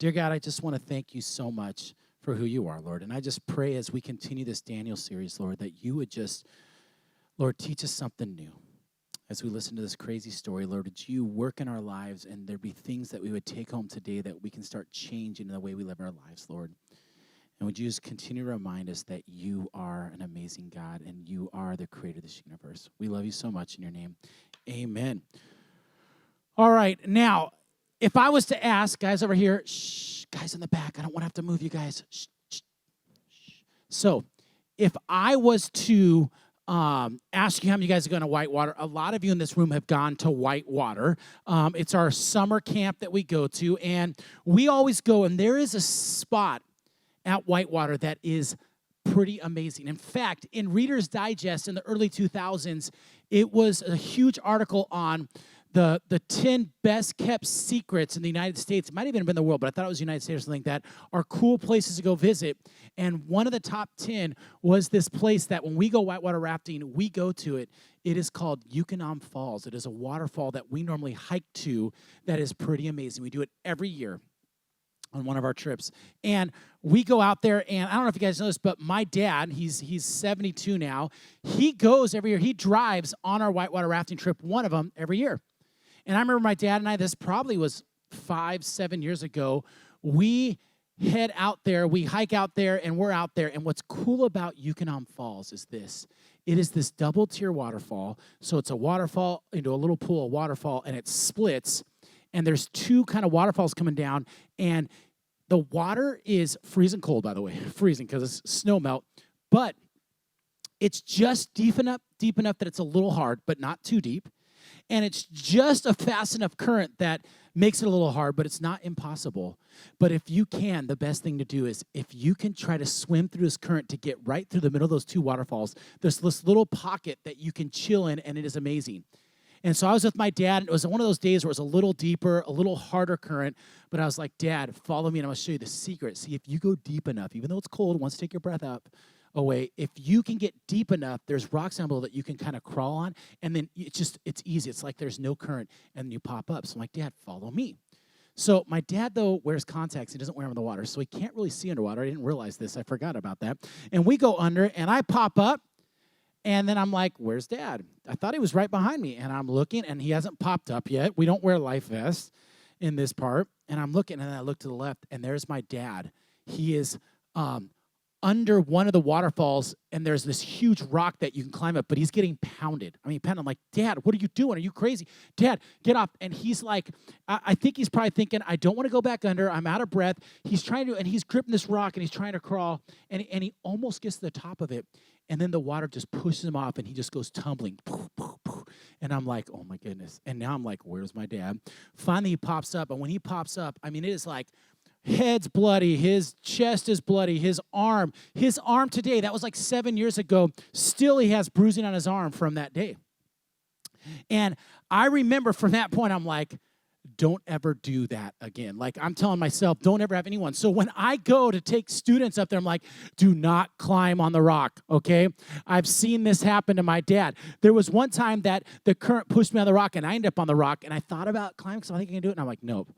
Dear God, I just want to thank you so much for who you are, Lord. And I just pray as we continue this Daniel series, Lord, that you would just, Lord, teach us something new. As we listen to this crazy story, Lord, would you work in our lives and there be things that we would take home today that we can start changing in the way we live our lives, Lord. And would you just continue to remind us that you are an amazing God and you are the creator of this universe. We love you so much in your name. Amen. All right, now, if I was to ask, guys over here, shh, guys in the back, I don't want to have to move you guys. Shh, shh, shh. So, if I was to ask you how many of you guys are going to Whitewater, a lot of you in this room have gone to Whitewater. It's our summer camp that we go to, and we always go, and there is a spot at Whitewater that is pretty amazing. In fact, in Reader's Digest in the early 2000s, it was a huge article on the 10 best kept secrets in the United States. It might have even been the world, but I thought it was the United States or something like that, are cool places to go visit. And one of the top 10 was this place that when we go whitewater rafting, we go to it. It is called Yukonam Falls. It is a waterfall that we normally hike to that is pretty amazing. We do it every year on one of our trips. And we go out there, and I don't know if you guys know this, but my dad, he's 72 now, he goes every year. He drives on our whitewater rafting trip, one of them every year. And I remember my dad and I, this probably was 5-7 years ago, we head out there, we hike out there, and we're out there. And what's cool about Yukonam Falls is this. It is this double-tier waterfall. So it's a waterfall into a little pool, a waterfall, and it splits. And there's two kind of waterfalls coming down. And the water is freezing cold, by the way. Freezing because it's snow melt. But it's just deep enough that it's a little hard, but not too deep. And it's just a fast enough current that makes it a little hard, but it's not impossible. But if you can, the best thing to do is if you can try to swim through this current to get right through the middle of those two waterfalls, there's this little pocket that you can chill in, and it is amazing. And so I was with my dad, and it was one of those days where it was a little deeper, a little harder current, but I was like, Dad, follow me, and I'm going to show you the secret. See, if you go deep enough, even though it's cold, once you take your breath away, if you can get deep enough, there's rocks down below that you can kind of crawl on, and then it's easy. It's like there's no current, and you pop up. So I'm like, Dad, follow me. So my dad, though, wears contacts. He doesn't wear them in the water, so he can't really see underwater. I didn't realize this. I forgot about that. And we go under, and I pop up, and then I'm like, where's Dad? I thought he was right behind me, and I'm looking, and he hasn't popped up yet. We don't wear life vests in this part. And I'm looking, and then I look to the left, and there's my dad. He is under one of the waterfalls, and there's this huge rock that you can climb up, but he's getting pounded. I'm like, Dad, what are you doing? Are you crazy? Dad, get off. And he's like, I think he's probably thinking, I don't want to go back under. I'm out of breath. He's trying to, and he's gripping this rock, and he's trying to crawl, and he almost gets to the top of it, and then the water just pushes him off, and he just goes tumbling. And I'm like, oh, my goodness. And now I'm like, where's my dad? Finally, he pops up, and when he pops up, I mean, it is like, head's bloody, his chest is bloody, his arm today, that was like 7 years ago, still he has bruising on his arm from that day. And I remember from that point, I'm like, don't ever do that again. Like I'm telling myself, don't ever have anyone. So when I go to take students up there, I'm like, do not climb on the rock, okay? I've seen this happen to my dad. There was one time that the current pushed me on the rock, and I ended up on the rock, and I thought about climbing because I think I can do it, and I'm like, nope.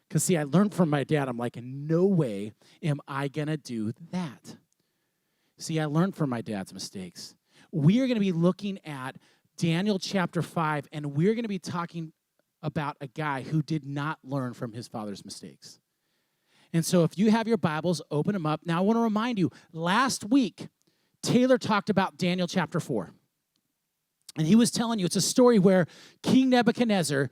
Because, see, I learned from my dad. I'm like, in no way am I going to do that. See, I learned from my dad's mistakes. We are going to be looking at Daniel chapter 5, and we're going to be talking about a guy who did not learn from his father's mistakes. And so if you have your Bibles, open them up. Now, I want to remind you, last week, Taylor talked about Daniel chapter 4. And he was telling you, it's a story where King Nebuchadnezzar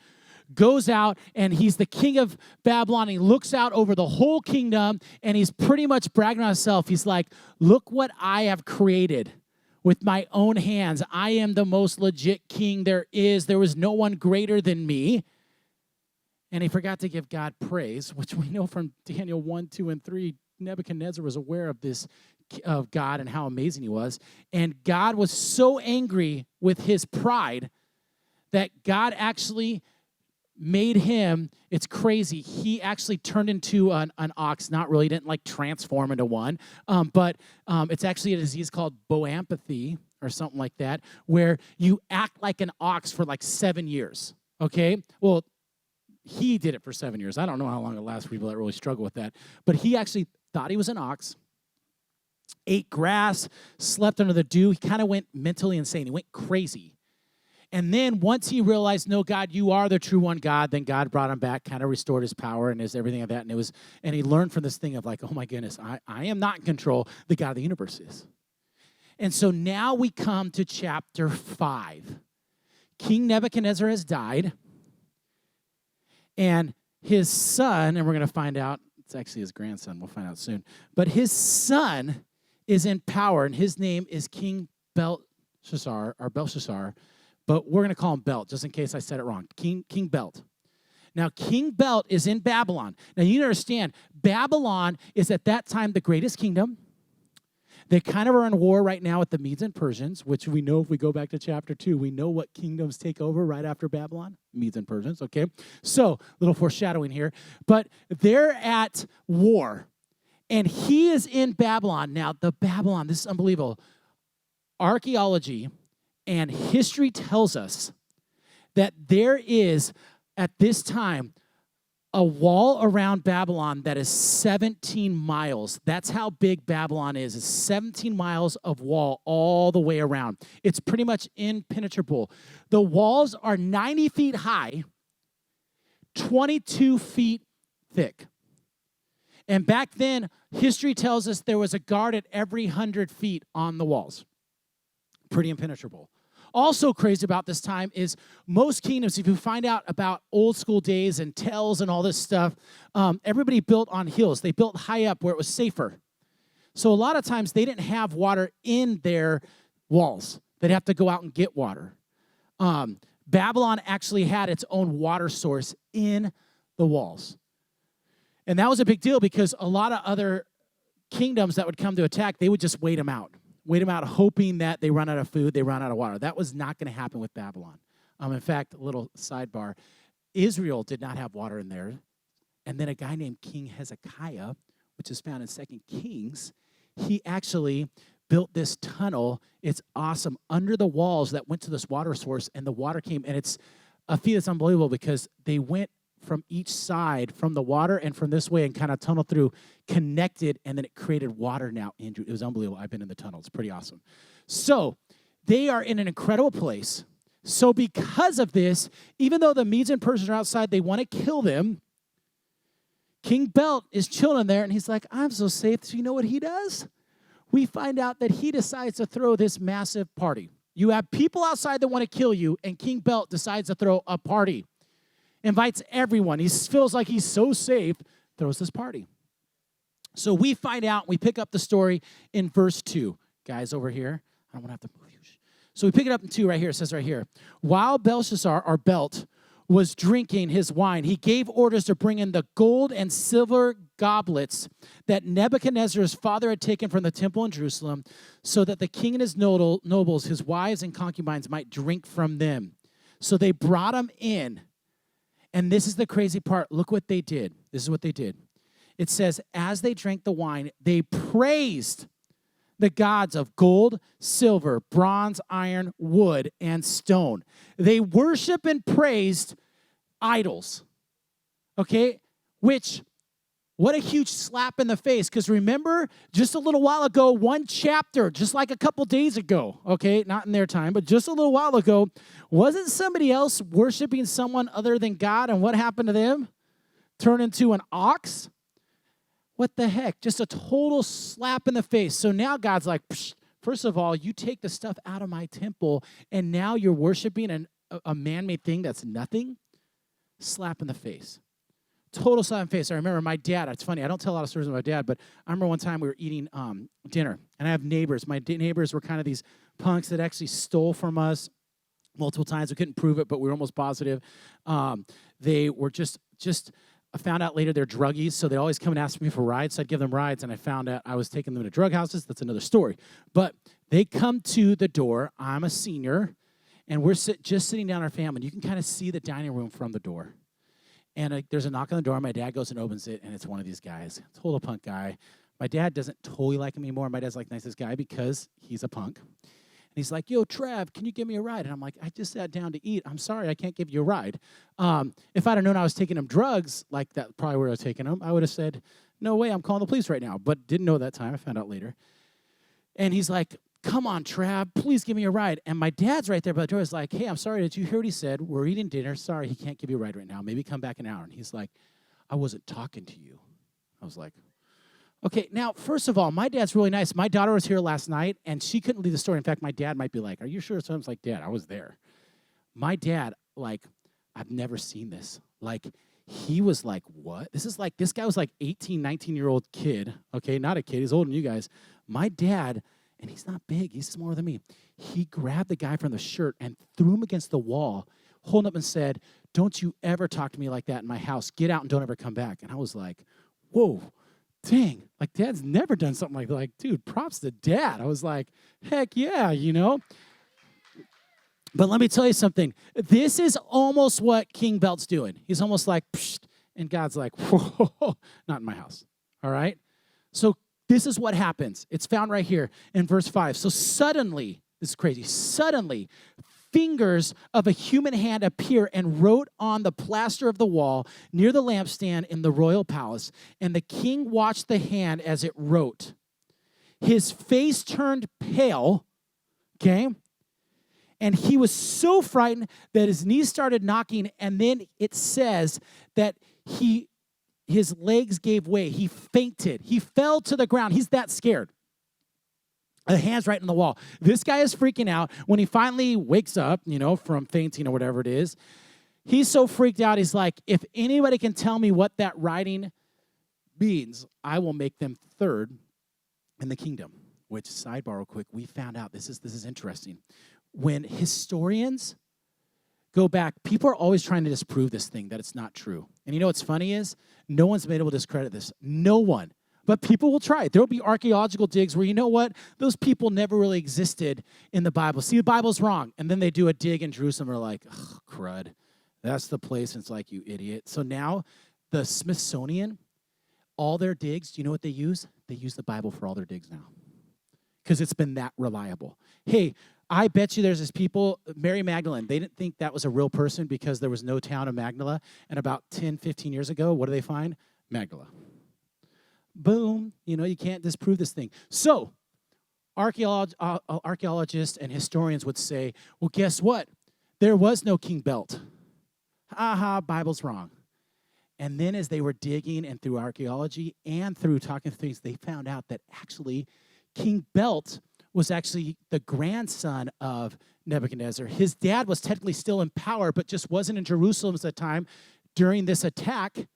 goes out, and he's the king of Babylon. He looks out over the whole kingdom, and he's pretty much bragging on himself. He's like, look what I have created with my own hands. I am the most legit king there is. There was no one greater than me. And he forgot to give God praise, which we know from Daniel 1, 2, and 3. Nebuchadnezzar was aware of this, of God and how amazing he was. And God was so angry with his pride that God actually made him, it's crazy, he actually turned into an ox. Not really, didn't like transform into one, but it's actually a disease called boampathy or something like that, where you act like an ox for like 7 years, okay? Well, he did it for 7 years. I don't know how long it lasts for people that really struggle with that. But he actually thought he was an ox, ate grass, slept under the dew. He kind of went mentally insane. He went crazy. And then once he realized, no, God, you are the true one God, then God brought him back, kind of restored his power and his everything of that. And he learned from this thing of like, oh my goodness, I am not in control. The God of the universe is. And so now we come to chapter 5. King Nebuchadnezzar has died. And his son, and we're going to find out, it's actually his grandson, we'll find out soon. But his son is in power, and his name is King Belshazzar, but we're going to call him Belt, just in case I said it wrong. King Belt. Now, King Belt is in Babylon. Now, you understand, Babylon is at that time the greatest kingdom. They kind of are in war right now with the Medes and Persians, which we know if we go back to chapter 2, we know what kingdoms take over right after Babylon. Medes and Persians, okay? So, a little foreshadowing here. But they're at war, and he is in Babylon. Now, the Babylon, this is unbelievable. Archaeology and history tells us that there is, at this time, a wall around Babylon that is 17 miles. That's how big Babylon is. It's 17 miles of wall all the way around. It's pretty much impenetrable. The walls are 90 feet high, 22 feet thick. And back then, history tells us there was a guard at every 100 feet on the walls. Pretty impenetrable. Also crazy about this time is most kingdoms, if you find out about old school days and tells and all this stuff, everybody built on hills. They built high up where it was safer. So a lot of times they didn't have water in their walls. They'd have to go out and get water. Babylon actually had its own water source in the walls. And that was a big deal because a lot of other kingdoms that would come to attack, they would just wait them out, hoping that they run out of food, they run out of water. That was not going to happen with Babylon. In fact, a little sidebar, Israel did not have water in there. And then a guy named King Hezekiah, which is found in 2 Kings, he actually built this tunnel. It's awesome, under the walls that went to this water source, and the water came. And it's a feat that's unbelievable because they went from each side, from the water and from this way, and kind of tunneled through, connected, and then it created water now. Andrew, it was unbelievable. I've been in the tunnel. It's pretty awesome. So they are in an incredible place. So because of this, even though the Medes and Persians are outside, they want to kill them, King Belt is chilling there, and he's like, I'm so safe. So you know what he does? We find out that he decides to throw this massive party. You have people outside that want to kill you, and King Belt decides to throw a party. Invites everyone. He feels like he's so safe, throws this party. So we find out, we pick up the story in verse 2. Guys, over here. I don't want to have to move you. So we pick it up in 2 right here. It says right here, while Belshazzar, or Belt, was drinking his wine, he gave orders to bring in the gold and silver goblets that Nebuchadnezzar's father had taken from the temple in Jerusalem, so that the king and his nobles, his wives and concubines, might drink from them. So they brought them in. And this is the crazy part. Look what they did. This is what they did. It says, as they drank the wine, they praised the gods of gold, silver, bronze, iron, wood, and stone. They worship and praised idols. Okay? Which, what a huge slap in the face. Because remember, just a little while ago, one chapter, just like a couple days ago, okay, not in their time, but just a little while ago, wasn't somebody else worshiping someone other than God? And what happened to them? Turned into an ox? What the heck? Just a total slap in the face. So now God's like, first of all, you take the stuff out of my temple, and now you're worshiping a man-made thing that's nothing? Slap in the face. Total slap in the face. I remember my dad, it's funny, I don't tell a lot of stories about my dad, but I remember one time we were eating dinner, and I have neighbors. My neighbors were kind of these punks that actually stole from us multiple times. We couldn't prove it, but we were almost positive. They were just I found out later they're druggies, so they always come and ask me for rides, so I'd give them rides, and I found out I was taking them to drug houses. That's another story. But they come to the door. I'm a senior, and we're just sitting down our family. You can kind of see the dining room from the door. And there's a knock on the door. My dad goes and opens it, and it's one of these guys, total punk guy. My dad doesn't totally like him anymore. My dad's like nicest guy because he's a punk. And he's like, yo, Trav, can you give me a ride? And I'm like, I just sat down to eat. I'm sorry, I can't give you a ride. If I'd have known I was taking him drugs, like that probably where I was taking him, I would have said, no way, I'm calling the police right now. But didn't know that time. I found out later. And he's like, come on, Trav, please give me a ride. And my dad's right there by the door. He's like, hey, I'm sorry, did you hear what he said? We're eating dinner. Sorry, he can't give you a ride right now. Maybe come back in an hour. And he's like, I wasn't talking to you. I was like, okay, now, first of all, my dad's really nice. My daughter was here last night, and she couldn't leave the story. In fact, my dad might be like, are you sure? So I was like, Dad, I was there. My dad, like, I've never seen this. Like, he was like, what? This guy was like 18, 19-year-old kid. Okay, not a kid. He's older than you guys. My dad, and he's not big. He's smaller than me. He grabbed the guy from the shirt and threw him against the wall, holding up and said, don't you ever talk to me like that in my house. Get out and don't ever come back. And I was like, whoa. Dang, like Dad's never done something like that. Like, dude, props to Dad. I was like, heck yeah, you know? But let me tell you something. This is almost what King Belt's doing. He's almost like, psht, and God's like, whoa, not in my house, all right? So this is what happens. It's found right here in verse 5. So suddenly, this is crazy, suddenly, fingers of a human hand appear and wrote on the plaster of the wall near the lampstand in the royal palace. And the king watched the hand as it wrote. His face turned pale, okay? And he was so frightened that his knees started knocking. And then it says that his legs gave way. He fainted. He fell to the ground. He's that scared. The hand's right on the wall. This guy is freaking out. When he finally wakes up, from fainting or whatever it is, he's so freaked out. He's like, if anybody can tell me what that writing means, I will make them third in the kingdom. Which, sidebar real quick, we found out, this is interesting. When historians go back, people are always trying to disprove this thing, that it's not true. And you know what's funny is, no one's been able to discredit this. No one. But people will try it. There will be archaeological digs where, you know what? Those people never really existed in the Bible. See, the Bible's wrong. And then they do a dig in Jerusalem and are like, oh, crud. That's the place. And it's like, you idiot. So now the Smithsonian, all their digs, do you know what they use? They use the Bible for all their digs now. Because it's been that reliable. Hey, I bet you there's this people, Mary Magdalene, they didn't think that was a real person because there was no town of Magdala. And about 10, 15 years ago, what do they find? Magdala. Boom, you can't disprove this thing. So, archaeologists and historians would say, well, guess what? There was no King Belt. Aha, Bible's wrong. And then as they were digging and through archaeology and through talking to things, they found out that actually King Belt was actually the grandson of Nebuchadnezzar. His dad was technically still in power, but just wasn't in Jerusalem at the time during this attack.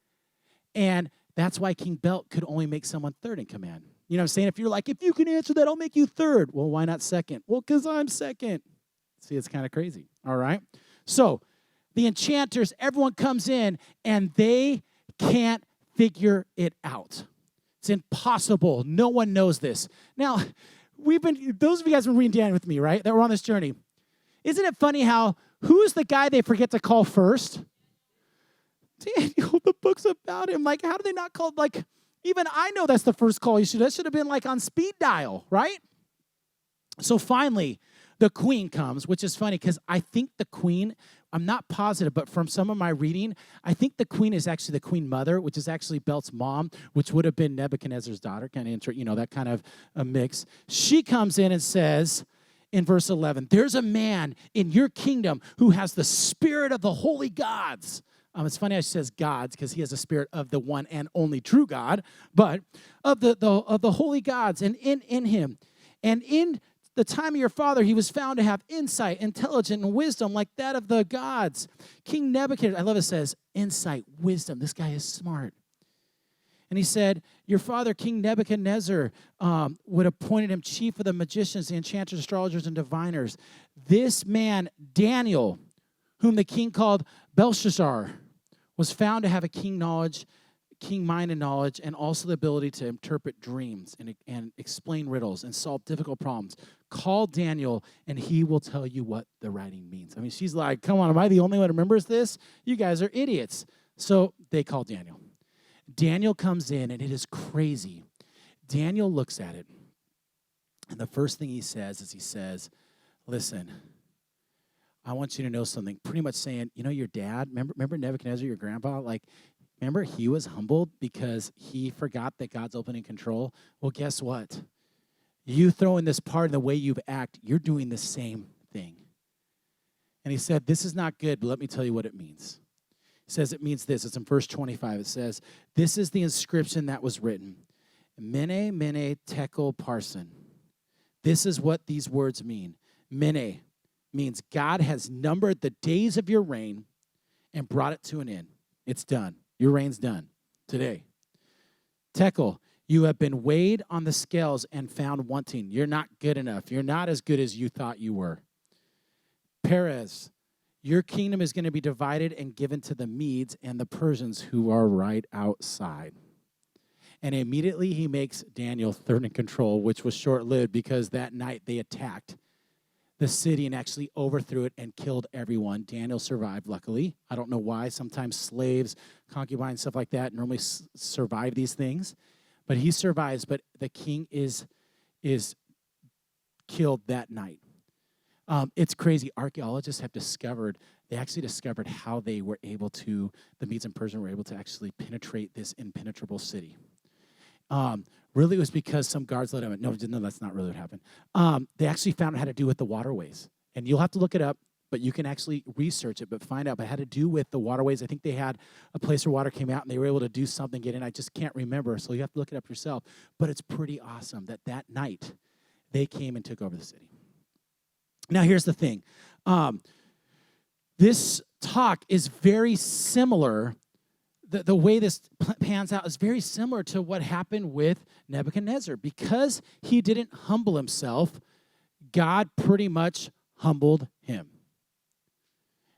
And that's why King Belt could only make someone third in command. You know what I'm saying? If you're like, if you can answer that, I'll make you third. Well, why not second? Well, because I'm second. See, it's kind of crazy. All right? So the enchanters, everyone comes in, and they can't figure it out. It's impossible. No one knows this. Now, those of you guys have been reading Daniel with me, right? That were on this journey. Isn't it funny how, who's the guy they forget to call first? Daniel, the book's about him. Like, how do they not call, like, even I know that's the first call you should. That should have been, like, on speed dial, right? So finally, the queen comes, which is funny because I think the queen, I'm not positive, but from some of my reading, I think the queen is actually the queen mother, which is actually Belt's mom, which would have been Nebuchadnezzar's daughter, kind of, that kind of a mix. She comes in and says, in verse 11, there's a man in your kingdom who has the spirit of the holy gods. It's funny how she says gods because he has a spirit of the one and only true God, but of the holy gods and in him. And in the time of your father, he was found to have insight, intelligence, and wisdom like that of the gods. King Nebuchadnezzar, I love it says, insight, wisdom. This guy is smart. And he said, your father, King Nebuchadnezzar, would have appointed him chief of the magicians, the enchanters, astrologers, and diviners. This man, Daniel, whom the king called Belshazzar, was found to have a king mind and knowledge, and also the ability to interpret dreams and explain riddles and solve difficult problems. Call Daniel, and he will tell you what the writing means. I mean, she's like, come on, am I the only one who remembers this? You guys are idiots. So they call Daniel. Daniel comes in, and it is crazy. Daniel looks at it, and the first thing he says is, listen, I want you to know something. Pretty much saying, your dad, remember Nebuchadnezzar, your grandpa? Remember he was humbled because he forgot that God's ultimately in control? Well, guess what? You throwing this part in the way you act, you're doing the same thing. And he said, this is not good, but let me tell you what it means. He says it means this. It's in verse 25. It says, this is the inscription that was written. Mene, mene, tekel, parsin. This is what these words mean. Mene means God has numbered the days of your reign and brought it to an end. It's done. Your reign's done today. Tekel, you have been weighed on the scales and found wanting. You're not good enough. You're not as good as you thought you were. Perez, your kingdom is going to be divided and given to the Medes and the Persians who are right outside. And immediately he makes Daniel third in control, which was short-lived because that night they attacked the city and actually overthrew it and killed everyone. Daniel survived, luckily. I don't know why. Sometimes slaves, concubines, stuff like that normally survive these things. But he survives, but the king is killed that night. It's crazy. Archaeologists have they actually discovered how they were able to, the Medes and Persians were able to actually penetrate this impenetrable city. Really, it was because some guards let them in. No, that's not really what happened. They actually found out how to do with the waterways. And you'll have to look it up, but you can actually research it, but find out. But it had to do with the waterways. I think they had a place where water came out, and they were able to do something, get in. I just can't remember, so you have to look it up yourself. But it's pretty awesome that night they came and took over the city. Now, here's the thing. This talk is very similar. The way this pans out is very similar to what happened with Nebuchadnezzar. Because he didn't humble himself, God pretty much humbled him.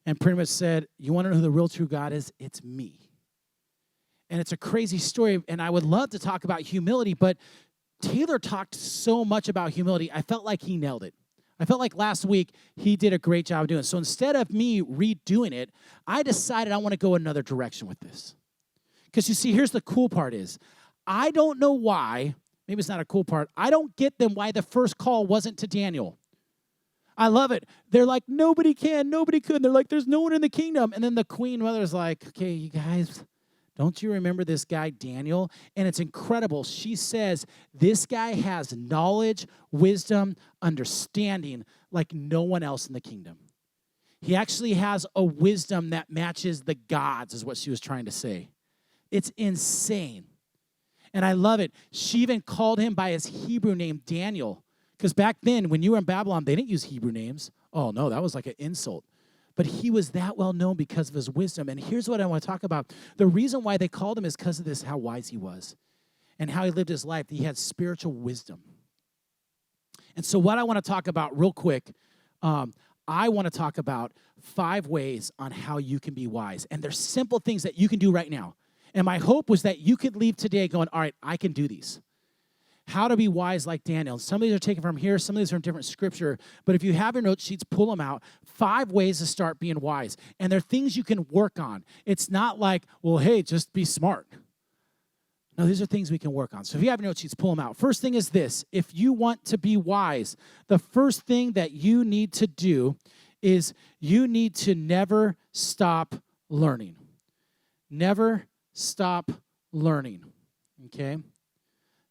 And pretty much said, you want to know who the real true God is? It's me. And it's a crazy story, and I would love to talk about humility, but Taylor talked so much about humility, I felt like he nailed it. I felt like last week he did a great job doing it. So instead of me redoing it, I decided I want to go another direction with this. Because you see, here's the cool part is, I don't know why, maybe it's not a cool part, I don't get them why the first call wasn't to Daniel. I love it. They're like, nobody can, nobody could. They're like, there's no one in the kingdom. And then the queen mother's like, okay, you guys, don't you remember this guy, Daniel? And it's incredible. She says, this guy has knowledge, wisdom, understanding like no one else in the kingdom. He actually has a wisdom that matches the gods, is what she was trying to say. It's insane. And I love it. She even called him by his Hebrew name, Daniel. Because back then, when you were in Babylon, they didn't use Hebrew names. Oh, no, that was like an insult. But he was that well known because of his wisdom. And here's what I want to talk about. The reason why they called him is because of this, how wise he was and how he lived his life. He had spiritual wisdom. And so what I want to talk about real quick, I want to talk about 5 ways on how you can be wise. And there's simple things that you can do right now. And my hope was that you could leave today going, all right, I can do these. How to be wise like Daniel. Some of these are taken from here. Some of these are from different scripture. But if you have your note sheets, pull them out. 5 ways to start being wise. And they're things you can work on. It's not like, well, hey, just be smart. No, these are things we can work on. So if you have your note sheets, pull them out. First thing is this. If you want to be wise, the first thing that you need to do is you need to never stop learning. Never stop learning. Okay?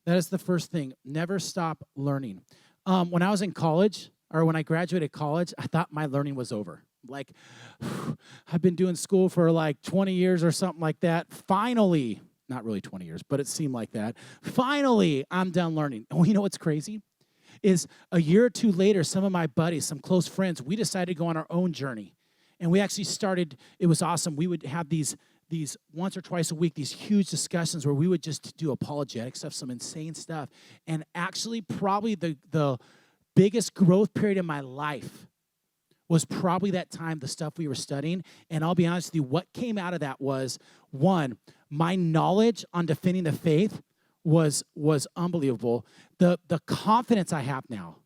That is the first thing. Never stop learning. When I was in college, or when I graduated college, I thought my learning was over. Like, I've been doing school for like 20 years or something like that. Finally, not really 20 years, but it seemed like that. Finally, I'm done learning. And you know what's crazy? Is a year or 2 later, some of my buddies, some close friends, we decided to go on our own journey. And we actually started, it was awesome. We would have these once or twice a week, these huge discussions where we would just do apologetic stuff, some insane stuff. And actually probably the biggest growth period in my life was probably that time, the stuff we were studying. And I'll be honest with you, what came out of that was, 1, my knowledge on defending the faith was unbelievable. The confidence I have now.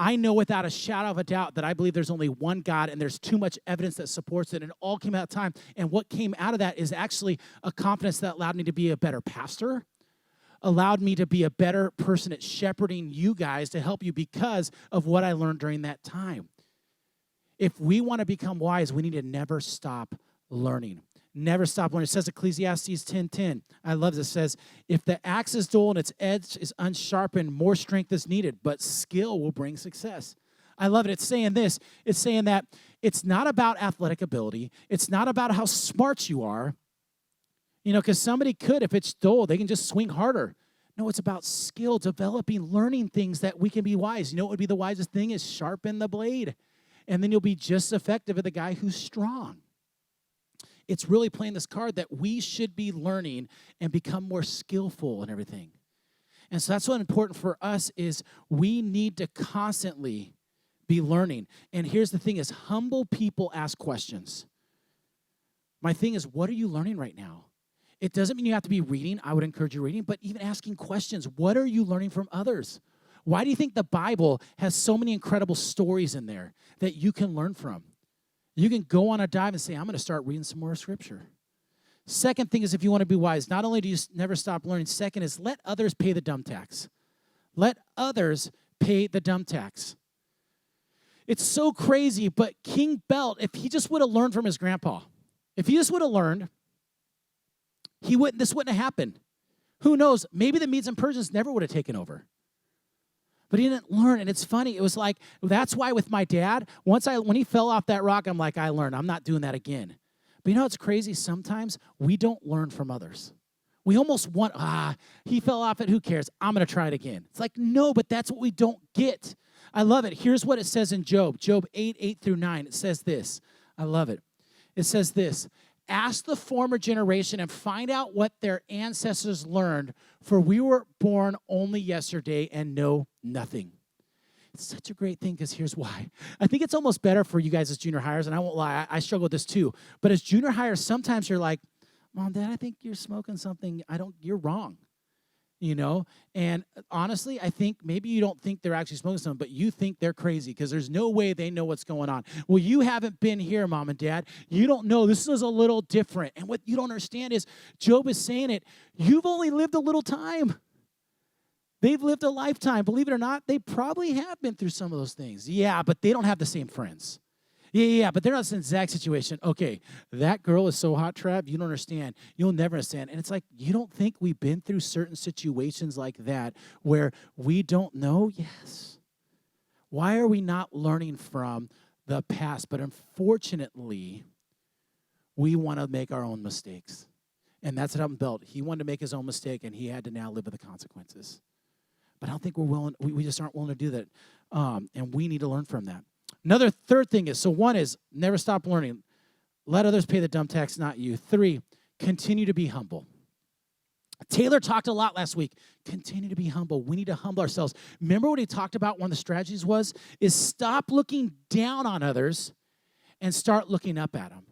I know without a shadow of a doubt that I believe there's only one God and there's too much evidence that supports it, and it all came out of time. And what came out of that is actually a confidence that allowed me to be a better pastor, allowed me to be a better person at shepherding you guys to help you because of what I learned during that time. If we want to become wise, we need to never stop learning. Never stop learning. It says Ecclesiastes 10:10. I love this. It says, if the axe is dull and its edge is unsharpened, more strength is needed, but skill will bring success. I love it. It's saying this. It's saying that it's not about athletic ability. It's not about how smart you are. Because somebody could, if it's dull, they can just swing harder. No, it's about skill, developing, learning things that we can be wise. What would be the wisest thing is sharpen the blade. And then you'll be just as effective as the guy who's strong. It's really playing this card that we should be learning and become more skillful and everything. And so that's what's important for us is we need to constantly be learning. And here's the thing is humble people ask questions. My thing is, what are you learning right now? It doesn't mean you have to be reading. I would encourage you reading, but even asking questions. What are you learning from others? Why do you think the Bible has so many incredible stories in there that you can learn from? You can go on a dive and say, I'm going to start reading some more Scripture. Second thing is if you want to be wise, not only do you never stop learning, second is let others pay the dumb tax. Let others pay the dumb tax. It's so crazy, but King Belt, if he just would have learned from his grandpa, if he just would have learned, this wouldn't have happened. Who knows? Maybe the Medes and Persians never would have taken over. But he didn't learn, and it's funny. It was like, that's why with my dad, when he fell off that rock, I'm like, I learned. I'm not doing that again. But what's crazy? Sometimes we don't learn from others. We almost want, he fell off it, who cares? I'm going to try it again. It's like, no, but that's what we don't get. I love it. Here's what it says in Job 8:8-9. It says this. I love it. It says this. Ask the former generation and find out what their ancestors learned, for we were born only yesterday and know nothing. It's such a great thing because here's why. I think it's almost better for you guys as junior hires, and I won't lie, I struggle with this too. But as junior hires, sometimes you're like, Mom, Dad, I think you're smoking something. You're wrong. And honestly, I think maybe you don't think they're actually smoking something, but you think they're crazy because there's no way they know what's going on. Well, you haven't been here, Mom and Dad. You don't know. This is a little different. And what you don't understand is Job is saying it. You've only lived a little time. They've lived a lifetime. Believe it or not, they probably have been through some of those things. Yeah, but they don't have the same friends. Yeah, but they're not in the exact situation. Okay, that girl is so hot, Trav, you don't understand. You'll never understand. And it's like, you don't think we've been through certain situations like that where we don't know? Yes. Why are we not learning from the past? But unfortunately, we want to make our own mistakes. And that's what happened to Belt. He wanted to make his own mistake, and he had to now live with the consequences. But I don't think we're willing. We just aren't willing to do that. And we need to learn from that. Another third thing is, so one is never stop learning. Let others pay the dumb tax, not you. 3, continue to be humble. Taylor talked a lot last week. Continue to be humble. We need to humble ourselves. Remember what he talked about, one of the strategies is stop looking down on others and start looking up at them.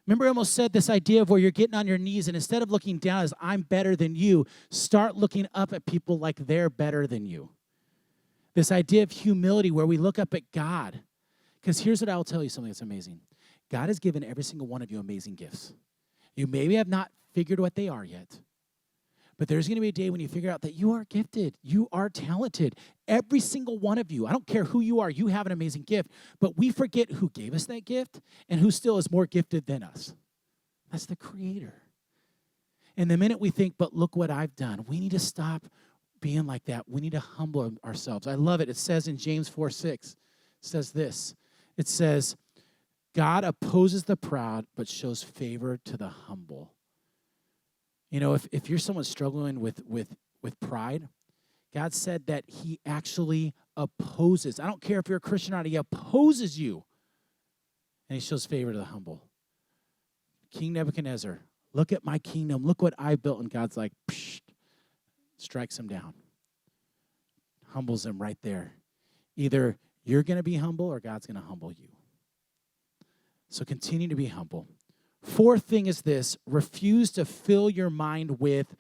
Remember I almost said this idea of where you're getting on your knees, and instead of looking down as I'm better than you, start looking up at people like they're better than you. This idea of humility where we look up at God. Because here's what I will tell you, something that's amazing. God has given every single one of you amazing gifts. You maybe have not figured what they are yet, but there's going to be a day when you figure out that you are gifted. You are talented. Every single one of you. I don't care who you are. You have an amazing gift, but we forget who gave us that gift and who still is more gifted than us. That's the Creator. And the minute we think, but look what I've done, we need to stop being like that. We need to humble ourselves. I love it. It says in James 4:6, it says this. It says, God opposes the proud, but shows favor to the humble. If you're someone struggling with pride, God said that he actually opposes. I don't care if you're a Christian or not, he opposes you. And he shows favor to the humble. King Nebuchadnezzar, look at my kingdom. Look what I built. And God's like, psh, strikes him down. Humbles him right there. Either you're going to be humble or God's going to humble you. So continue to be humble. Fourth thing is this: refuse to fill your mind with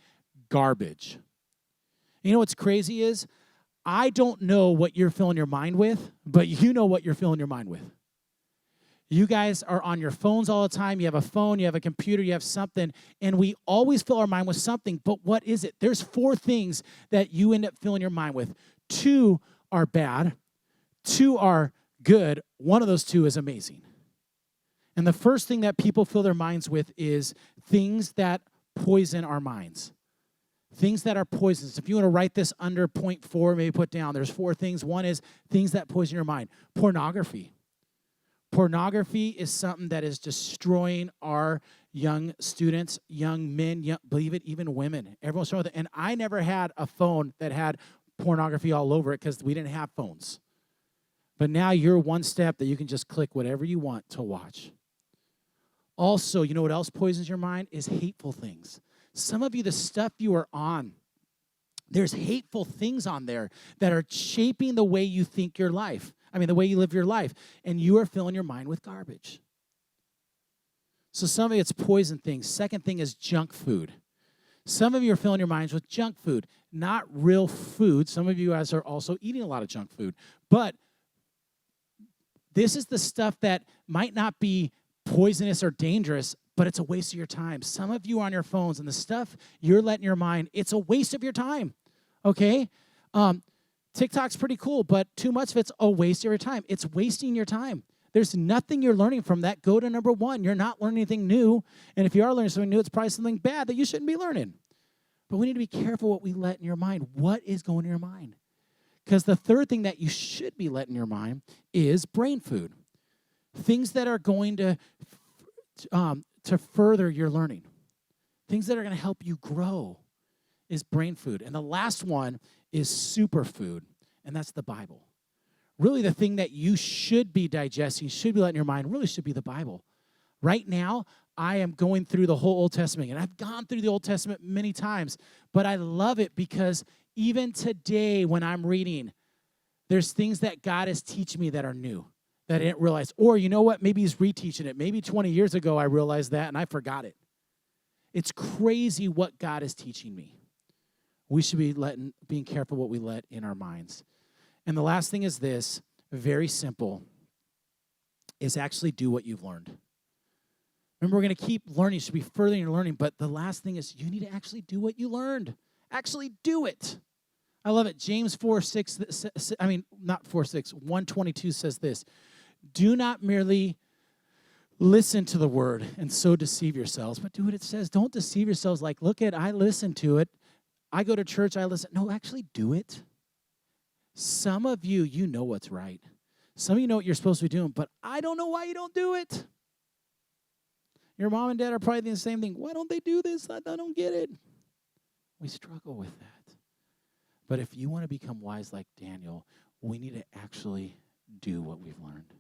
garbage. You know what's crazy is, I don't know what you're filling your mind with, but you know what you're filling your mind with. You guys are on your phones all the time. You have a phone, you have a computer, you have something, and we always fill our mind with something. But what is it? There's 4 things that you end up filling your mind with. 2 are bad, 2 are good. One of those 2 is amazing. And the first thing that people fill their minds with is things that poison our minds. Things that are poisons. If you want to write this under point 4, maybe put down, there's 4 things. One is things that poison your mind. Pornography. Pornography is something that is destroying our young students, young men, believe it, even women. Everyone's throwing it. And I never had a phone that had pornography all over it because we didn't have phones. But now you're one step that you can just click whatever you want to watch. Also, you know what else poisons your mind is hateful things. Some of you, the stuff you are on, there's hateful things on there that are shaping the way you think your life. The way you live your life. And you are filling your mind with garbage. So some of it's poison things. Second thing is junk food. Some of you are filling your minds with junk food, not real food. Some of you guys are also eating a lot of junk food. But this is the stuff that might not be poisonous or dangerous, but it's a waste of your time. Some of you on your phones and the stuff you're letting your mind, it's a waste of your time, okay? TikTok's pretty cool, but too much of it's a waste of your time. It's wasting your time. There's nothing you're learning from that. Go to number 1. You're not learning anything new, and if you are learning something new, it's probably something bad that you shouldn't be learning. But we need to be careful what we let in your mind. What is going in your mind? Because the third thing that you should be letting in your mind is brain food. Things that are going to further your learning. Things that are going to help you grow is brain food. And the last one is superfood, and that's the Bible. Really, the thing that you should be digesting, should be letting your mind, really should be the Bible. Right now, I am going through the whole Old Testament, and I've gone through the Old Testament many times, but I love it because even today when I'm reading, there's things that God is teaching me that are new, that I didn't realize. Or you know what? Maybe he's reteaching it. Maybe 20 years ago I realized that, and I forgot it. It's crazy what God is teaching me. We should be being careful what we let in our minds. And the last thing is this, very simple, is actually do what you've learned. Remember, we're going to keep learning. You should be furthering your learning. But the last thing is you need to actually do what you learned. Actually do it. I love it. James 1:22 says this. Do not merely listen to the word and so deceive yourselves, but do what it says. Don't deceive yourselves like, I listen to it. I go to church, I listen. No, actually do it. Some of you, you know what's right. Some of you know what you're supposed to be doing, but I don't know why you don't do it. Your mom and dad are probably the same thing. Why don't they do this? I don't get it. We struggle with that. But if you want to become wise like Daniel, we need to actually do what we've learned.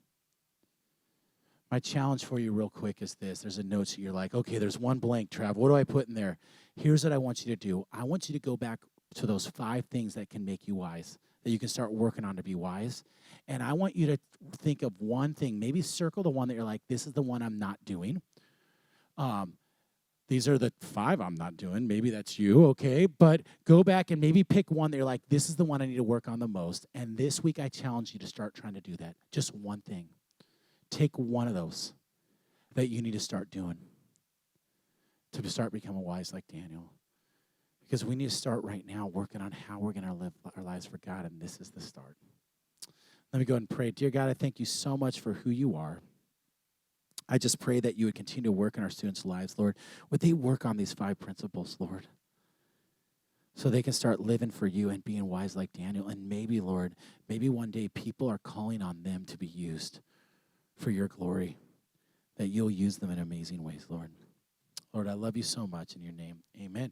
My challenge for you real quick is this. There's a note that you're like, okay, there's one blank, Trav. What do I put in there? Here's what I want you to do. I want you to go back to those 5 things that can make you wise, that you can start working on to be wise. And I want you to think of one thing. Maybe circle the one that you're like, this is the one I'm not doing. These are the 5 I'm not doing. Maybe that's you, okay? But go back and maybe pick one that you're like, this is the one I need to work on the most. And this week I challenge you to start trying to do that. Just one thing. Take one of those that you need to start doing to start becoming wise like Daniel. Because we need to start right now working on how we're going to live our lives for God, and this is the start. Let me go ahead and pray. Dear God, I thank you so much for who you are. I just pray that you would continue to work in our students' lives, Lord. Would they work on these 5 principles, Lord, so they can start living for you and being wise like Daniel. And maybe, Lord, maybe one day people are calling on them to be used for your glory, that you'll use them in amazing ways, Lord. Lord, I love you so much in your name. Amen.